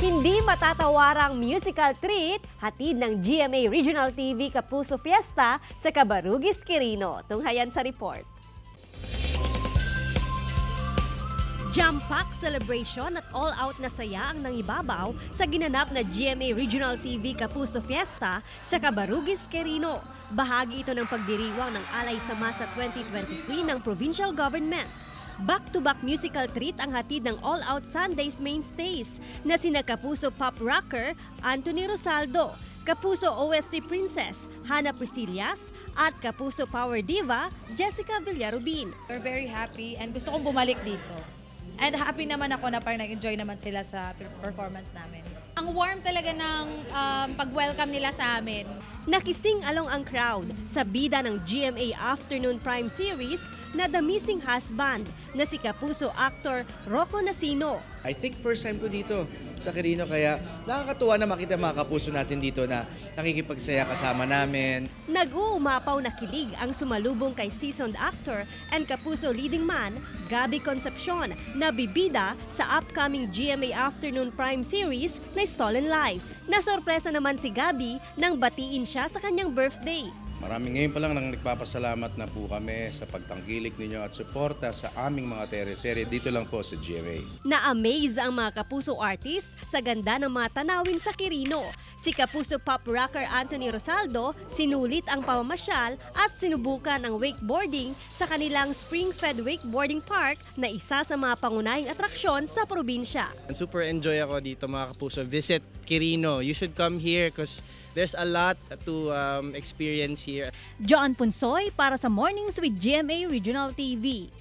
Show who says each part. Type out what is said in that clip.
Speaker 1: Hindi matatawarang musical treat hatid ng GMA Regional TV Kapuso Fiesta sa Cabarugis, Quirino. Tunghayan sa report. Jam-pack celebration at all-out na saya ang nangibabaw sa ginanap na GMA Regional TV Kapuso Fiesta sa Cabarugis, Quirino. Bahagi ito ng pagdiriwang ng Alay sa Masa 2023 ng provincial government. Back-to-back musical treat ang hatid ng All Out Sundays mainstays na sina Kapuso Pop Rocker Anthony Rosaldo, Kapuso OST Princess Hannah Priscillas at Kapuso Power Diva Jessica Villarubin.
Speaker 2: We're very happy and gusto kong bumalik dito. And happy naman ako na parang nag-enjoy naman sila sa performance namin.
Speaker 3: Ang warm talaga ng pag-welcome nila sa amin.
Speaker 1: Nakising along ang crowd sa bida ng GMA Afternoon Prime Series na The Missing Husband na si Kapuso actor Rocco Nasino.
Speaker 4: I think first time ko dito sa Quirino kaya nakakatuwa na makita mga kapuso natin dito na nakikipagsaya kasama namin.
Speaker 1: Nag-uumapaw na kilig ang sumalubong kay seasoned actor and Kapuso leading man Gabby Concepcion na bibida sa upcoming GMA Afternoon Prime Series na Stolen Life. Nasorpresa naman si Gabby nang batiin siya sa kanyang birthday.
Speaker 5: Marami ngayon pa lang nang nagpapasalamat na po kami sa pagtangkilik ninyo at suporta sa aming mga teleserye dito lang po sa GMA.
Speaker 1: Na-amaze ang mga Kapuso artist sa ganda ng mga tanawin sa Quirino. Si Kapuso pop rocker Anthony Rosaldo sinulit ang pamamasyal at sinubukan ang wakeboarding sa kanilang spring-fed wakeboarding park na isa sa mga pangunahing atraksyon sa probinsya.
Speaker 6: Super enjoy ako dito mga Kapuso. Visit Quirino. You should come here because there's a lot to experience here.
Speaker 1: John Punsoy para sa Mornings with GMA Regional TV.